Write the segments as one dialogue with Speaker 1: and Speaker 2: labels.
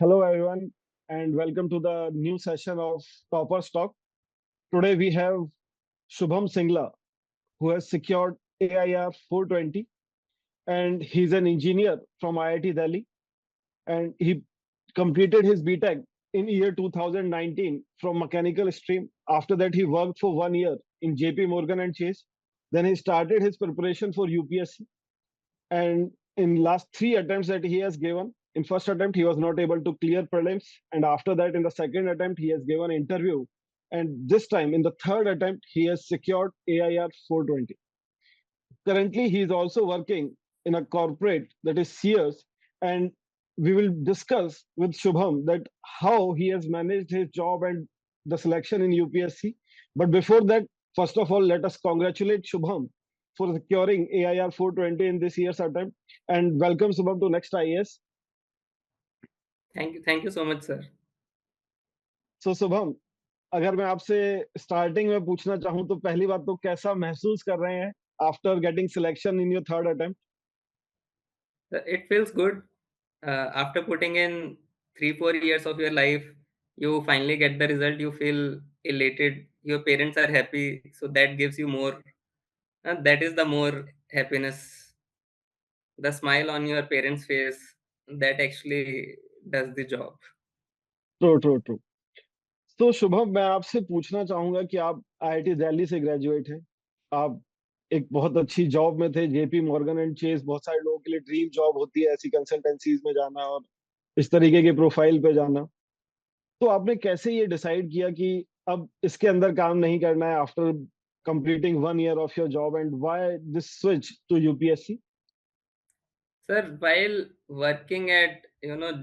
Speaker 1: Hello, everyone, and welcome to the new session of Topper Stock. Today we have Shubham Singla, who has secured AIR 420, and he's an engineer from IIT Delhi, and he completed his BTech in year 2019 from mechanical stream. After that, he worked for 1 year in JP Morgan and Chase. Then he started his preparation for UPSC, and in last three attempts that he has given, in first attempt he was not able to clear prelims, and after that in the second attempt he has given interview, and this time in the third attempt he has secured AIR 420. Currently he is also working in a corporate, that is Sears, and we will discuss with Shubham that how he has managed his job and the selection in UPSC. But before that, first of all, let us congratulate Shubham for securing AIR 420 in this year's attempt, and welcome Shubham to Next IAS.
Speaker 2: Thank you so much, sir.
Speaker 1: So Shubham, अगर मैं आपसे starting में पूछना चाहूँ तो पहली बात तो कैसा महसूस कर रहे हैं after getting selection in your third attempt?
Speaker 2: It feels good. After putting in 3-4 years of your life, you finally get the result. You feel elated. Your parents are happy, so that gives you more. That is the more happiness. The smile on your parents' face that actually does the job.
Speaker 1: True true true. तो शुभम, मैं आपसे पूछना चाहूंगा कि आप IIT Delhi से graduate हैं। आप एक बहुत अच्छी जॉब में थे, जेपी मॉर्गन एंड चेस। बहुत सारे लोगों के लिए ड्रीम जॉब होती है ऐसी कंसल्टेंसीज में जाना और इस तरीके के प्रोफाइल पे जाना। तो आपने कैसे ये डिसाइड किया कि अब इसके अंदर काम नहीं करना है after completing 1 year of your job, and why this switch to UPSC?
Speaker 2: Sir, while working at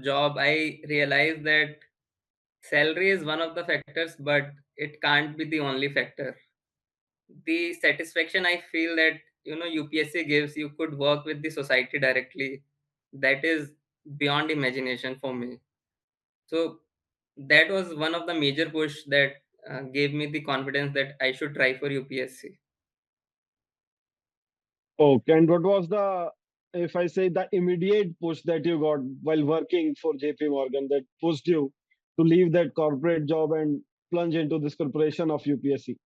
Speaker 2: job, I realized that salary is one of the factors, but it can't be the only factor. The satisfaction I feel that UPSC gives, you could work with the society directly. That is beyond imagination for me. So that was one of the major push that gave me the confidence that I should try for UPSC.
Speaker 1: Okay, and what was the, if I say, the immediate push that you got while working for JP Morgan that pushed you to leave that corporate job and plunge into this preparation of UPSC?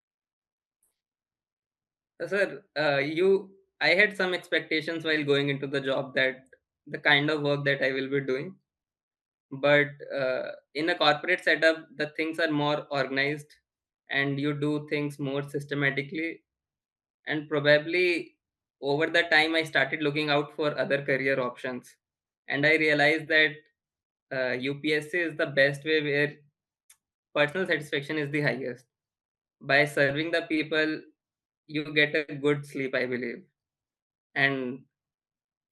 Speaker 2: Sir, I had some expectations while going into the job that the kind of work that I will be doing, but in a corporate setup, the things are more organized and you do things more systematically. And probably over the time, I started looking out for other career options, and I realized that UPSC is the best way where personal satisfaction is the highest. By serving the people, you get a good sleep, I believe. And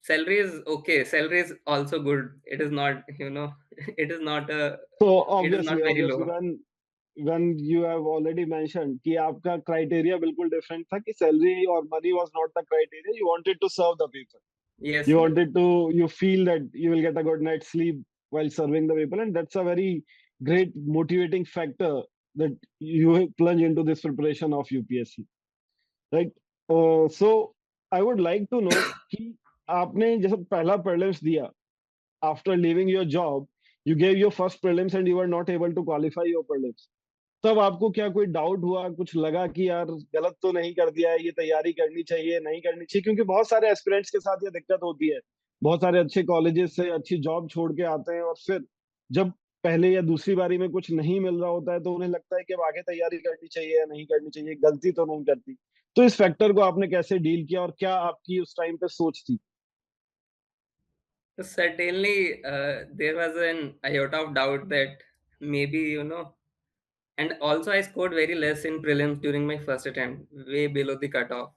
Speaker 2: salary is okay. Salary is also good. It is not, it is not a,
Speaker 1: So
Speaker 2: it is not
Speaker 1: obviously,
Speaker 2: very
Speaker 1: obviously,
Speaker 2: low.
Speaker 1: when you have already mentioned कि आपका criteria बिल्कुल different था, कि salary or money was not the criteria, you wanted to serve the people.
Speaker 2: Yes,
Speaker 1: You
Speaker 2: yes.
Speaker 1: wanted to, you feel that you will get a good night's sleep while serving the people, and that's a very great motivating factor that you plunge into this preparation of UPSC, right? So I would like to know कि आपने जब पहला prelims दिया after leaving your job, you gave your first prelims and you were not able to qualify your prelims. तब आपको क्या कोई doubt हुआ, कुछ लगा कि यार गलत तो नहीं कर दिया है, ये तैयारी करनी चाहिए नहीं करनी चाहिए? क्योंकि बहुत सारे एस्पिरेंट्स के साथ ये दिक्कत होती है। बहुत सारे अच्छे कॉलेजेस से अच्छी जॉब छोड़ के आते हैं और फिर जब पहले या दूसरी बारी में कुछ नहीं मिल रहा होता है तो उन्हें लगता है कि अब आगे तैयारी करनी चाहिए या नहीं करनी चाहिए, गलती तो नहीं करती। तो इस फैक्टर को आपने कैसे डील किया और क्या आपकी उस टाइम पे सोच थी?
Speaker 2: So certainly, there was an iota of doubt that maybe, and also I scored very less in prelims during my first attempt, way below the cutoff.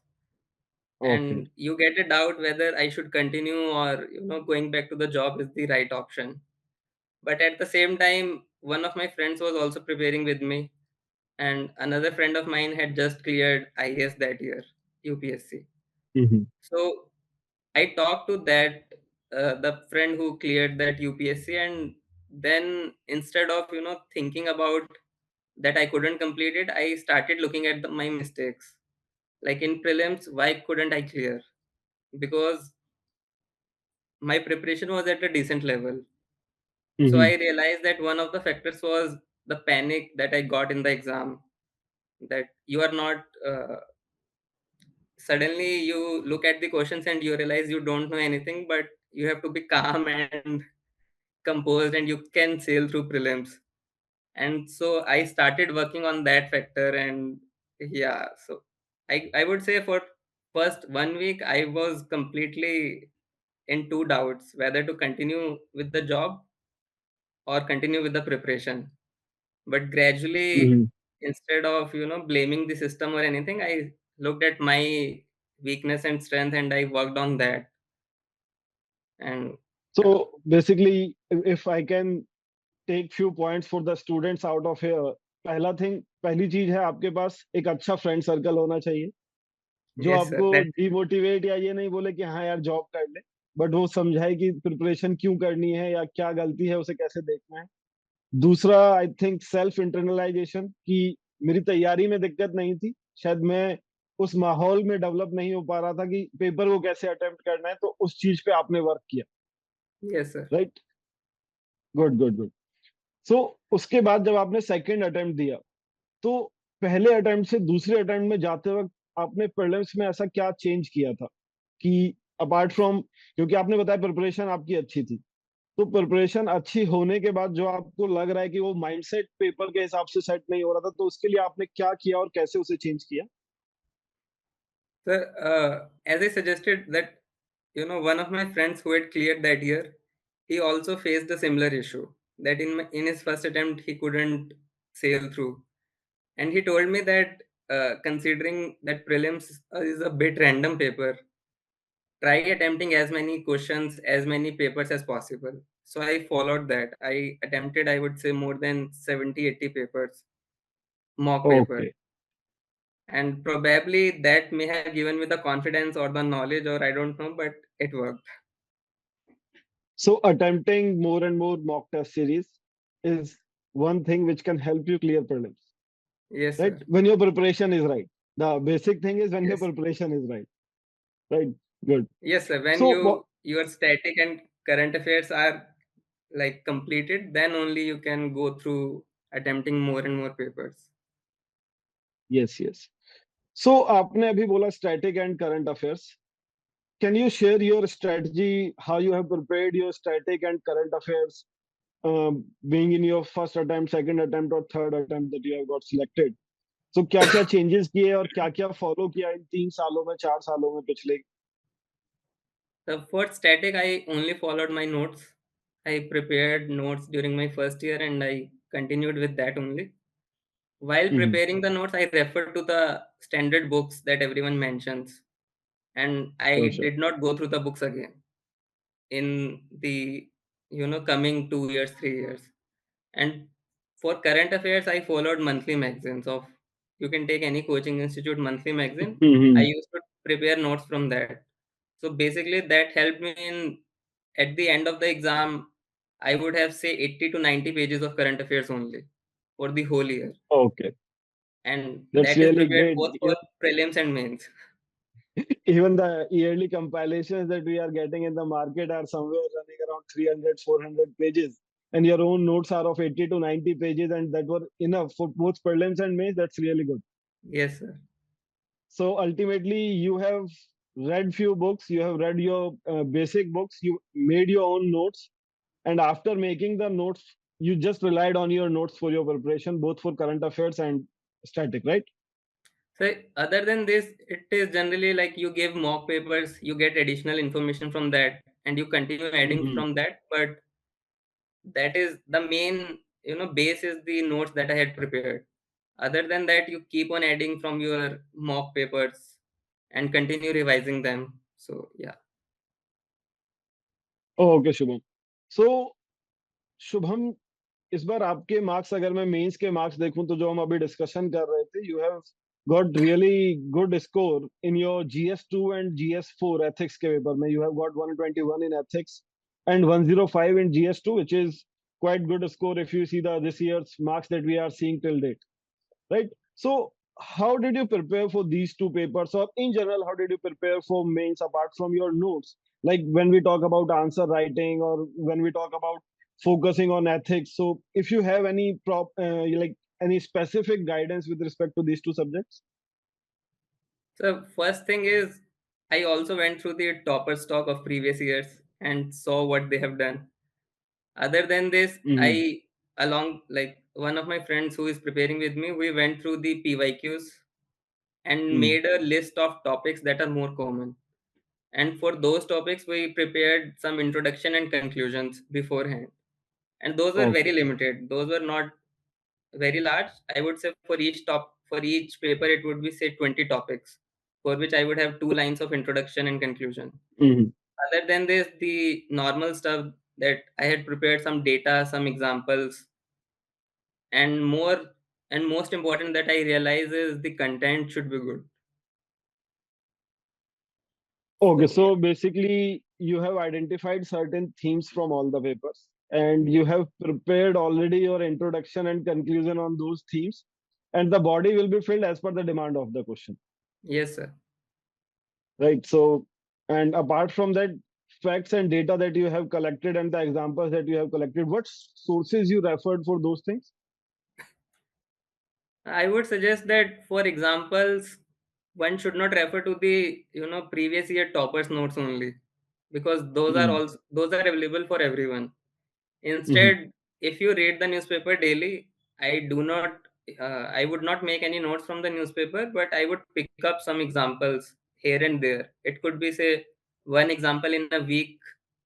Speaker 1: Okay.
Speaker 2: And you get a doubt whether I should continue or, going back to the job is the right option. But at the same time, one of my friends was also preparing with me, and another friend of mine had just cleared IAS that year, UPSC. So I talked to that the friend who cleared that UPSC, and then instead of thinking about that I couldn't complete it, I started looking at my mistakes. Like in prelims, why couldn't I clear? Because my preparation was at a decent level. So
Speaker 1: Mm-hmm.
Speaker 2: I realized that one of the factors was the panic that I got in the exam, that you are not suddenly you look at the questions and you realize you don't know anything, but you have to be calm and composed and you can sail through prelims. And so I started working on that factor. And yeah, so I would say for first 1 week I was completely in two doubts whether to continue with the job or continue with the preparation. But gradually,
Speaker 1: Mm-hmm.
Speaker 2: instead of blaming the system or anything, I looked at my weakness and strength and I worked on that. And yeah.
Speaker 1: So basically, if I can take few points for the students out of here, पहली चीज है आपके पास एक अच्छा friend circle होना चाहिए जो
Speaker 2: Yes, sir.
Speaker 1: आपको
Speaker 2: That.
Speaker 1: डिमोटिवेट या ये नहीं बोले कि हाँ यार जॉब कर ले, बट वो समझाए कि प्रिपरेशन क्यों करनी है या क्या गलती है उसे कैसे देखना है। दूसरा आई थिंक सेल्फ इंटरनलाइजेशन कि मेरी तैयारी में दिक्कत नहीं थी, शायद मैं उस माहौल में डेवलप नहीं हो पा रहा था कि पेपर को कैसे अटेम्प्ट करना है, तो उस चीज पे आपने वर्क किया।
Speaker 2: Yes, sir.
Speaker 1: Right, good good good. So उसके बाद जब आपने सेकंड अटेम्प्ट दिया, तो पहले अटेम्प्ट से दूसरे अटेम्प्ट में जाते वक्त आपने प्रीलिम्स में ऐसा क्या चेंज किया था कि अपार्ट फ्रॉम, क्योंकि आपने बताया प्रिपरेशन आपकी अच्छी थी, तो प्रिपरेशन अच्छी होने के बाद जो आपको लग रहा है कि वो माइंडसेट पेपर के हिसाब से सेट नहीं हो रहा था, तो उसके लिए आपने क्या किया और कैसे उसे चेंज किया?
Speaker 2: Sir, as I suggested that, one of my friends who had cleared that year, he also faced a similar issue that in his first attempt he couldn't sail through, and he told me that considering that prelims is a bit random paper, try attempting as many questions, as many papers as possible. So I followed that. I attempted, I would say, more than 70, 80 papers, mock paper.
Speaker 1: Okay,
Speaker 2: And probably that may have given me the confidence or the knowledge, or I don't know, but it worked.
Speaker 1: So attempting more and more mock test series is one thing which can help you clear prelims,
Speaker 2: Yes,
Speaker 1: right?
Speaker 2: sir.
Speaker 1: When your preparation is right. The basic thing is when your
Speaker 2: Yes.
Speaker 1: preparation is right, right? Good.
Speaker 2: Yes, sir. When
Speaker 1: So,
Speaker 2: your static and current affairs are like completed, then only you can go through attempting more and more papers.
Speaker 1: yes, yes. So, आपने अभी बोला static and current affairs. Can you share your strategy, how you have prepared your static and current affairs, being in your first attempt, second attempt, or third attempt that you have got selected? So, क्या क्या changes किए और क्या क्या follow किया इन 3 सालों में, 4 सालों में पिछले?
Speaker 2: The for static, I only followed my notes. I prepared notes during my first year and I continued with that only. While
Speaker 1: Mm-hmm.
Speaker 2: preparing the notes, I referred to the standard books that everyone mentions, and
Speaker 1: Sure,
Speaker 2: I
Speaker 1: sure.
Speaker 2: did not go through the books again in the coming 2 years, 3 years. And for current affairs, I followed monthly magazines of, you can take any coaching institute monthly magazine. I
Speaker 1: Mm-hmm.
Speaker 2: used to prepare notes from that. So basically, that helped me in at the end of the exam. I would have say 80 to 90 pages of current affairs only for the whole year,
Speaker 1: Okay,
Speaker 2: and
Speaker 1: that's
Speaker 2: that is
Speaker 1: really
Speaker 2: prepared
Speaker 1: great.
Speaker 2: both for prelims and mains.
Speaker 1: Even the yearly compilations that we are getting in the market are somewhere running around 300, 400 pages, and your own notes are of 80 to 90 pages, and that were enough for both prelims and mains. That's really good.
Speaker 2: Yes, sir.
Speaker 1: So ultimately, you have read few books, you have read your basic books, you made your own notes, and after making the notes, you just relied on your notes for your preparation, both for current affairs and static, right?
Speaker 2: So other than this, it is generally like you give mock papers, you get additional information from that, and you continue adding
Speaker 1: Mhm.
Speaker 2: from that. But that is the main, base is the notes that I had prepared. Other than that, you keep on adding from your mock papers and continue revising them. So yeah.
Speaker 1: Okay, Shubham. So, Shubham, इस बार आपके marks, अगर मैं mains के marks देखूं तो जो हम अभी डिस्कशन कर रहे थे, you have got really good score in your GS2 and GS4 ethics के पेपर में। You have got 121 in ethics and 105 in GS2, which is quite good score if you see the this year's marks that we are seeing till date, right? So how did you prepare for these two papers, or in general how did you prepare for mains apart from your notes? Like when we talk about answer writing, or when we talk about focusing on ethics. So if you have any like any specific guidance with respect to these two subjects.
Speaker 2: So first thing is, I also went through the topper stock of previous years and saw what they have done. Other than this,
Speaker 1: Hmm.
Speaker 2: I along like one of my friends who is preparing with me, we went through the PYQs and
Speaker 1: Hmm.
Speaker 2: made a list of topics that are more common. And for those topics, we prepared some introduction and conclusions beforehand. And those were very
Speaker 1: Okay.
Speaker 2: limited. Those were not very large. I would say for each paper, it would be say 20 topics, for which I would have 2 lines of introduction and conclusion.
Speaker 1: Hmm.
Speaker 2: Other than this, the normal stuff that I had prepared some data, some examples, and more and most important that I realize is the content should be good.
Speaker 1: Okay,
Speaker 2: So yeah.
Speaker 1: so basically you have identified certain themes from all the papers and you have prepared already your introduction and conclusion on those themes, and the body will be filled as per the demand of the question,
Speaker 2: Yes, sir.
Speaker 1: right? So, and apart from that, facts and data that you have collected and the examples that you have collected, what sources you referred for those things?
Speaker 2: I would suggest that for examples, one should not refer to the previous year toppers notes only, because
Speaker 1: Mm-hmm.
Speaker 2: those are available for everyone.
Speaker 1: Mm-hmm.
Speaker 2: Instead, if you read the newspaper daily, I would not make any notes from the newspaper, but I would pick up some examples here and there. It could be say one example in a week,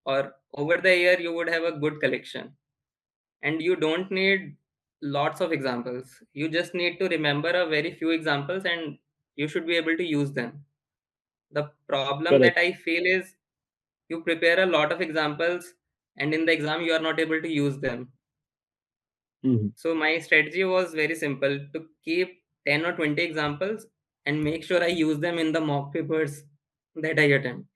Speaker 2: or over the year you would have a good collection. And you don't need lots of examples. You just need to remember a very few examples, and you should be able to use them. The problem that
Speaker 1: Correct.
Speaker 2: I feel is you prepare a lot of examples, and in the exam you are not able to use them.
Speaker 1: Mm-hmm.
Speaker 2: So my strategy was very simple, to keep 10 or 20 examples and make sure I use them in the mock papers that I attempt.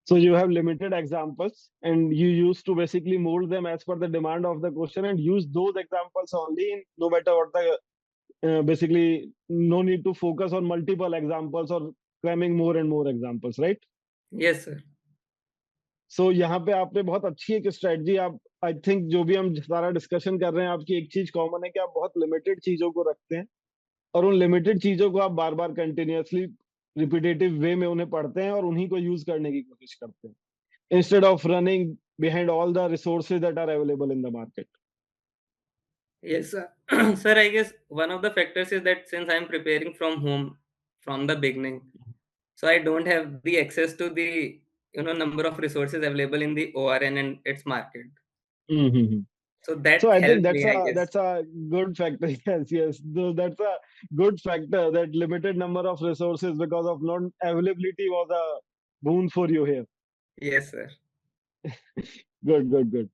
Speaker 1: So you have limited examples and you used to basically mold them as per the demand of the question and use those examples only, no matter what the basically no need to focus on multiple examples or cramming more and more examples, right?
Speaker 2: Yes, sir.
Speaker 1: So यहाँ पे आपने बहुत अच्छी एक strategy आप I think जो भी हम सारा डिस्कशन कर रहे हैं आपकी एक चीज कॉमन है कि आप बहुत लिमिटेड चीजों को रखते हैं और उन लिमिटेड चीजों को आप बार बार कंटिन्यूअसली रिपीटेटिव वे में उन्हें पढ़ते हैं और उन्हीं को यूज करने की कोशिश करते हैं instead of running behind all the resources that are available in the market.
Speaker 2: Yes, sir. Sir, I guess one of the factors is that since I'm preparing from home from the beginning, so I don't have the access to the number of resources available in the ORN and its market.
Speaker 1: Mm-hmm.
Speaker 2: So
Speaker 1: So
Speaker 2: that
Speaker 1: I think
Speaker 2: helped me, I guess.
Speaker 1: that's a good factor. Yes, yes. That's a good factor. That limited number of resources because of non availability was a boon for you here.
Speaker 2: Yes, sir.
Speaker 1: Good, good, good.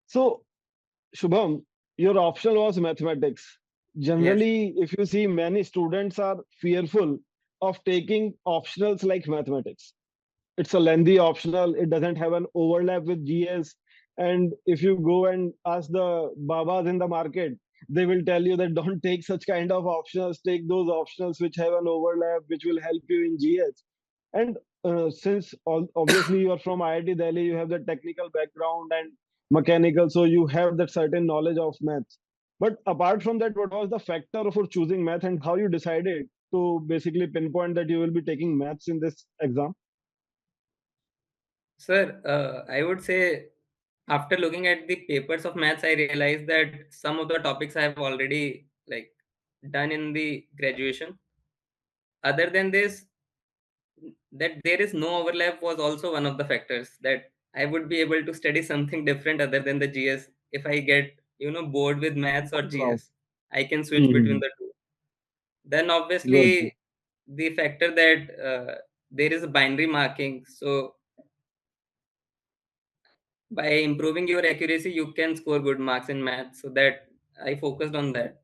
Speaker 1: So Shubham, your option was mathematics.
Speaker 2: Yes.
Speaker 1: Generally, if you see, many students are fearful of taking optionals like mathematics. It's a lengthy optional. It doesn't have an overlap with GS. And if you go and ask the babas in the market, they will tell you that don't take such kind of optionals. Take those optionals which have an overlap, which will help you in GS. And since obviously you are from IIT Delhi, you have the technical background and mechanical, so you have that certain knowledge of maths. But apart from that, what was the factor for choosing math and how you decided to basically pinpoint that you will be taking maths in this exam?
Speaker 2: Sir, I would say after looking at the papers of maths, I realized that some of the topics I have already like done in the graduation. Other than this, that there is no overlap was also one of the factors that I would be able to study something different other than the GS. If I get, bored with maths or
Speaker 1: Wow.
Speaker 2: GS, I can switch between
Speaker 1: Mhm.
Speaker 2: the two. Then
Speaker 1: Good, good.
Speaker 2: obviously the factor that there is a binary marking. So by improving your accuracy, you can score good marks in maths. So that I focused on that.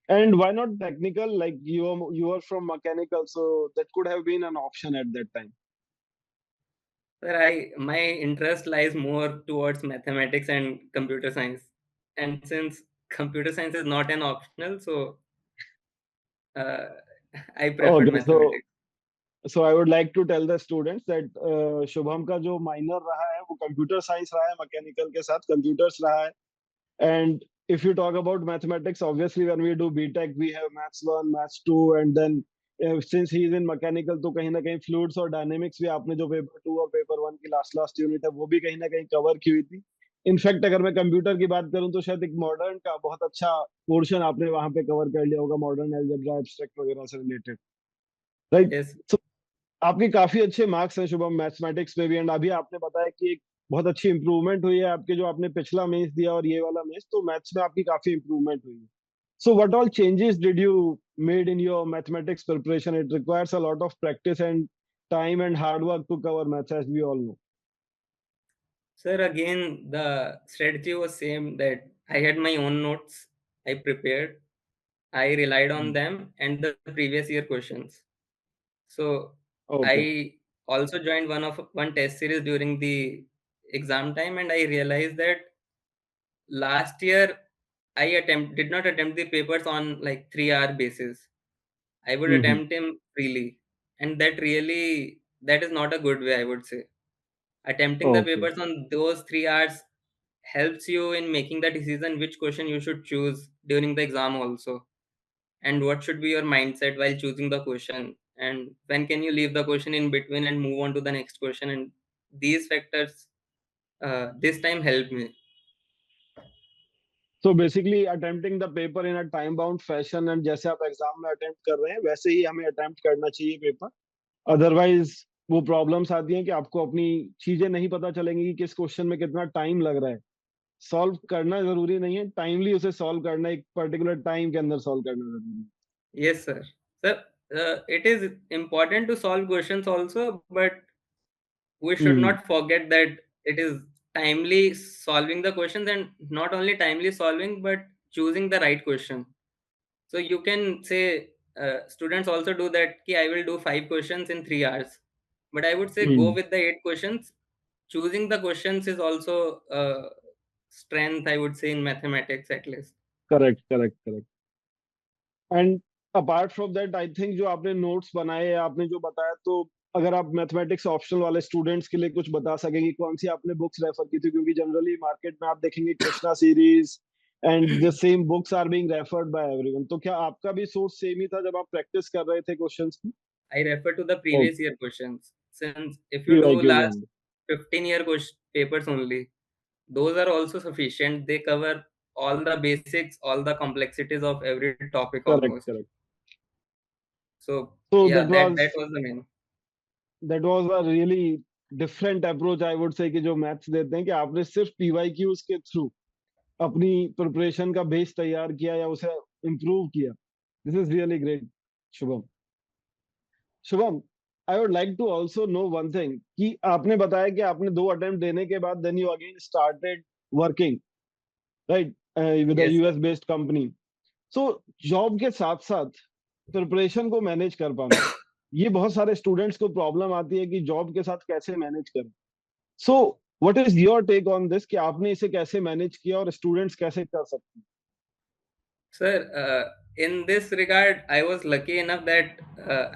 Speaker 1: And why not technical? Like you are from mechanical, so that could have been an option at that time.
Speaker 2: Sir, my interest lies more towards mathematics and computer science. And since computer science is not an optional, so uh, I preferred
Speaker 1: Okay, so
Speaker 2: mathematics.
Speaker 1: So I would like to tell the students that Shubham का जो minor रहा है वो computer science रहा है, mechanical के साथ computers रहा है. And if you talk about mathematics, obviously when we do BTech, we have maths 1, maths 2, and then since he is in mechanical, तो कहीं ना कहीं fluids और dynamics भी आपने जो पेपर 2 और पेपर 1 की लास्ट यूनिट है वो भी कहीं ना कहीं कवर की हुई थी. इनफैक्ट अगर मैं कंप्यूटर की बात करूं तो शायद एक मॉडर्न का बहुत अच्छा पोर्शन आपने वहां पे कवर कर लिया होगा, मॉडर्न अलजेब्रा एब्स्ट्रैक्ट वगैरह से रिलेटेड, राइट?
Speaker 2: Yes.
Speaker 1: आपके काफी अच्छे मार्क्स हैं शुभम मैथमेटिक्स में भी, एंड अभी आपने बताया कि एक बहुत अच्छी इंप्रूवमेंट हुई है आपके, जो आपने पिछला मेंस दिया और ये वाला मेंस, तो मैथ्स में आपकी काफी इंप्रूवमेंट हुई है. So what all changes did you made in your mathematics preparation? It requires a lot of practice and time and hard work to cover maths, as we all know.
Speaker 2: Sir, again, the strategy was same that I had my own notes. I prepared. I relied on them and the previous year questions. So
Speaker 1: okay.
Speaker 2: I also joined one test series during the exam time, and I realized that last year did not attempt the papers on like 3 hour basis. I would
Speaker 1: hmm.
Speaker 2: attempt him freely, and that is not a good way, I would say. Attempting the
Speaker 1: okay.
Speaker 2: papers on those 3 hours helps you in making the decision which question you should choose during the exam also, and what should be your mindset while choosing the question, and when can you leave the question in between and move on to the next question. And these factors this time helped me.
Speaker 1: So basically attempting the paper in a time bound fashion, and जैसे आप exam में attempt कर रहे हैं वैसे ही हमें attempt करना चाहिए पेपर. अदरवाइज वो प्रॉब्लम्स आती हैं कि आपको अपनी चीजें नहीं पता चलेंगी कि किस क्वेश्चन में कितना टाइम लग रहा है. सॉल्व करना जरूरी नहीं है, टाइमली उसे सॉल्व करना, एक पर्टिकुलर टाइम के अंदर सॉल्व करना जरूरी है.
Speaker 2: Yes, sir. Sir, it is important to solve questions also, but we should
Speaker 1: hmm.
Speaker 2: not forget that it is timely solving the questions, and not only timely solving but choosing the right question. So you can say students also do that ki I will do 5 questions in 3 hours, but I would say go
Speaker 1: hmm.
Speaker 2: with the 8 questions. Choosing the questions is also a strength, I would say, in mathematics at least.
Speaker 1: Correct, correct, correct. And apart from that I think जो आपने notes बनाए, आपने जो बताया, तो अगर आप mathematics optional वाले स्टूडेंट्स के लिए कुछ बता सकेंगे कौन सी आपने बुक्स रेफर की थी, क्योंकि जनरली मार्केट में आप देखेंगे Krishna series and the same books are being referred by everyone. तो क्या आपका भी सोच सेम ही था जब आप प्रैक्टिस कर रहे थे क्वेश्चंस की?
Speaker 2: I refer to the
Speaker 1: oh,
Speaker 2: previous year questions. Since if you
Speaker 1: Q I
Speaker 2: do
Speaker 1: Q
Speaker 2: last
Speaker 1: long.
Speaker 2: 15-year papers only, those are also sufficient. They cover all the basics, all the complexities of every topic
Speaker 1: correct,
Speaker 2: almost.
Speaker 1: Correct.
Speaker 2: So
Speaker 1: So
Speaker 2: yeah, that was the main.
Speaker 1: That was a really different approach, I would say, कि जो maths देते हैं कि आपने सिर्फ PYQs के through अपनी preparation का बेस तैयार किया या उसे इम्प्रूव किया. This is really great, Shubham. Shubham, I would like to also know one thing, कि आपने बताया कि आपने 2 अटेम्प्ट देने के बाद then you again started working, right, with
Speaker 2: Yes.
Speaker 1: US based company. So job के साथ साथ प्रिपरेशन को मैनेज कर पाना, ये बहुत सारे स्टूडेंट्स को प्रॉब्लम आती है कि जॉब के साथ कैसे मैनेज करें. So what is your take on this, कि आपने इसे कैसे मैनेज किया और स्टूडेंट्स कैसे कर सकते
Speaker 2: Sir, in this regard, I was lucky enough that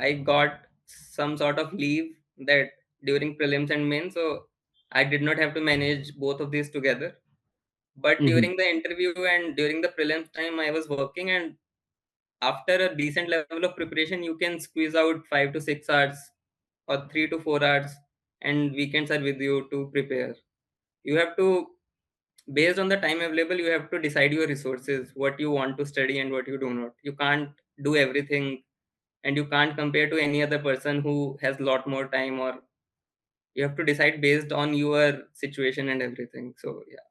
Speaker 2: I got some sort of leave that during prelims and mains, so I did not have to manage both of these together. But
Speaker 1: हैं?
Speaker 2: during the interview and during the prelims time, I was working, and after a decent level of preparation, you can squeeze out 5 to 6 hours or 3 to 4 hours, and weekends are with you to prepare. You have to, based on the time available, you have to decide your resources, what you want to study and what you do not. You can't do everything, and you can't compare to any other person who has a lot more time, or you have to decide based on your situation and everything. So yeah.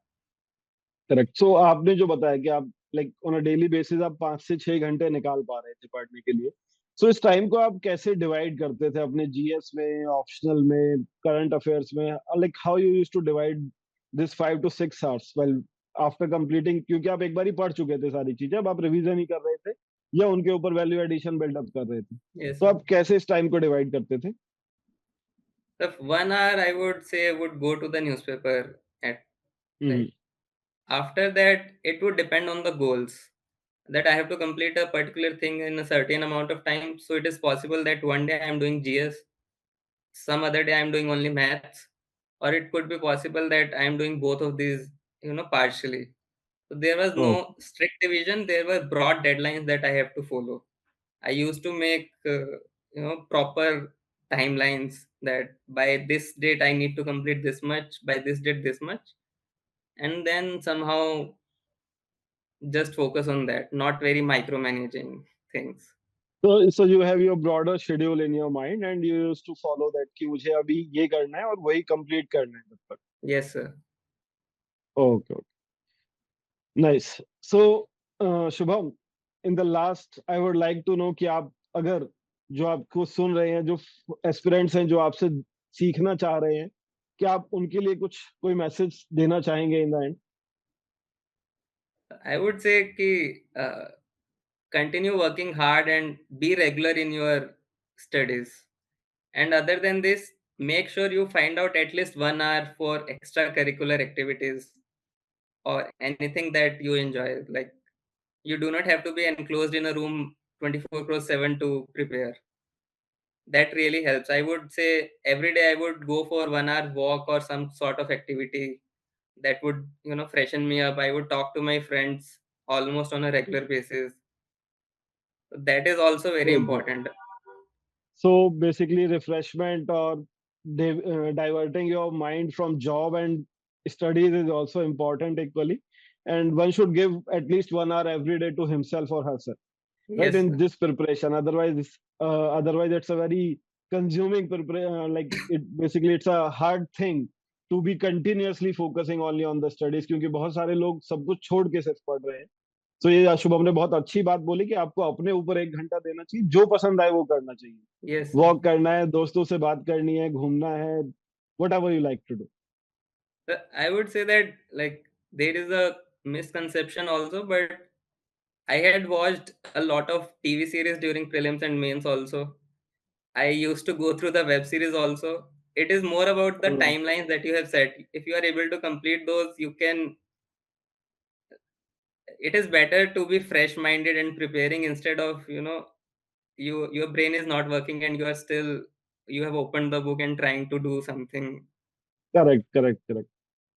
Speaker 1: Correct. So आपने जो बताया कि आप like on a daily basis आप 5 से 6 घंटे निकाल पा रहे थे पढ़ने के लिए. सो इस टाइम को आप कैसे डिवाइड करते थे अपने जीएस में, ऑप्शनल में, करंट अफेयर्स में? Like how you use to divide this 5 to 6 hours well after completing, क्योंकि आप एक बार ही पढ़ चुके थे सारी चीजें, अब आप रिवीजन ही कर रहे थे या उनके ऊपर वैल्यू एडिशन बिल्डअप कर रहे थे.
Speaker 2: Yes,
Speaker 1: तो
Speaker 2: sir.
Speaker 1: आप कैसे इस टाइम को डिवाइड करते थे?
Speaker 2: The 1 hour I would say would go to the newspaper at,
Speaker 1: hmm.
Speaker 2: like, after that it would depend on the goals. that I have to complete a particular thing in a certain amount of time. So it is possible that one day I am doing GS, some other day I am doing only maths, or it could be possible that I am doing both of these, partially. So there was
Speaker 1: Oh,
Speaker 2: no strict division. There were broad deadlines that I have to follow. I used to make, proper timelines that by this date I need to complete this much, by this date this much, and then somehow just focus on that, not very micromanaging things.
Speaker 1: so you have your broader schedule in your mind and you used to follow that कि मुझे अभी ये करना है और वही complete करना है तब तक.
Speaker 2: Yes, sir.
Speaker 1: Okay, okay. Nice. So, Shubham, in the last, I would like to know कि आप अगर जो आपको सुन रहे हैं, जो एस्पिरेंट्स हैं, जो आपसे सीखना चाह रहे हैं, क्या आप उनके लिए कुछ कोई मैसेज देना चाहेंगे in the end?
Speaker 2: I would say कि continue working hard and be regular in your studies. And other than this, make sure you find out at least 1 hour for extracurricular activities or anything that you enjoy. Like, you do not have to be enclosed in a room 24 cross 7 to prepare. That really helps. I would say every day I would go for 1 hour walk or some sort of activity that would, freshen me up. I would talk to my friends almost on a regular basis. That is also very
Speaker 1: Great, great.
Speaker 2: important.
Speaker 1: So basically, refreshment or diverting your mind from job and studies is also important equally. And one should give at least 1 hour every day to himself or herself, right,
Speaker 2: Yes,
Speaker 1: in
Speaker 2: sir.
Speaker 1: this preparation. Otherwise it's a very consuming preparation. Like it basically it's a hard thing to be continuously focusing only on the studies क्योंकि बहुत सारे लोग सब कुछ छोड़ के सिर्फ पढ़ रहे हैं. तो ये शुभम ने बहुत अच्छी बात बोली कि आपको अपने ऊपर 1 घंटा देना चाहिए, जो पसंद आए वो करना चाहिए.
Speaker 2: Yes, sir.
Speaker 1: वॉक करना है, दोस्तों से बात करनी है, घूमना है, whatever you like to do.
Speaker 2: I would say that, like, there is a misconception also, but I had watched a lot of TV series during prelims and mains also. I used to go through the web series also. It is more about the timelines that you have set. If you are able to complete those, you can. It is better to be fresh minded and preparing instead of, your brain is not working and you have opened the book and trying to do something.
Speaker 1: Correct, correct, correct.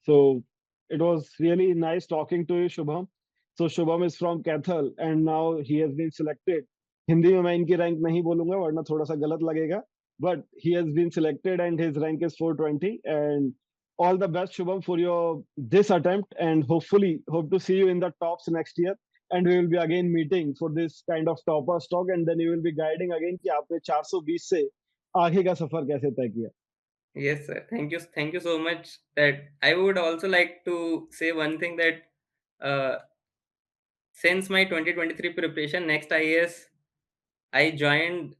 Speaker 1: So it was really nice talking to you, Shubham. So Shubham is from Cathal and now he has been selected. Hindi में मैं इनकी rank नहीं बोलूंगा वरना थोड़ा सा गलत लगेगा. But he has been selected and his rank is 420. And all the best, Shubham, for your this attempt. And hopefully, hope to see you in the tops next year. And we will be again meeting for this kind of topper stock. And then you will be guiding again कि आपने 420 से आगे का सफर कैसे तय किया.
Speaker 2: Yes, sir. Thank you so much. That I would also like to say one thing that, uh, since my 2023 preparation, Next IAS, I joined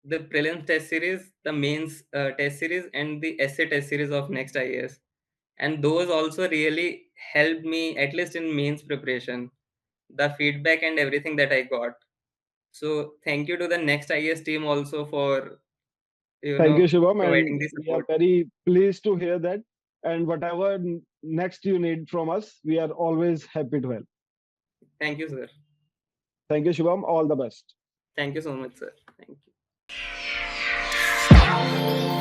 Speaker 2: the prelims test series, the mains test series, and the essay test series of Next IAS, and those also really helped me at least in mains preparation. The feedback and everything that I got. So thank you to the Next IAS team also for,
Speaker 1: Thank you, Shivam,
Speaker 2: providing
Speaker 1: and
Speaker 2: the
Speaker 1: we are
Speaker 2: support.
Speaker 1: very pleased to hear that. And whatever next you need from us, we are always happy to help.
Speaker 2: Thank you, sir.
Speaker 1: Thank you, Shivam. All the best.
Speaker 2: Thank you so much, sir. Thank you.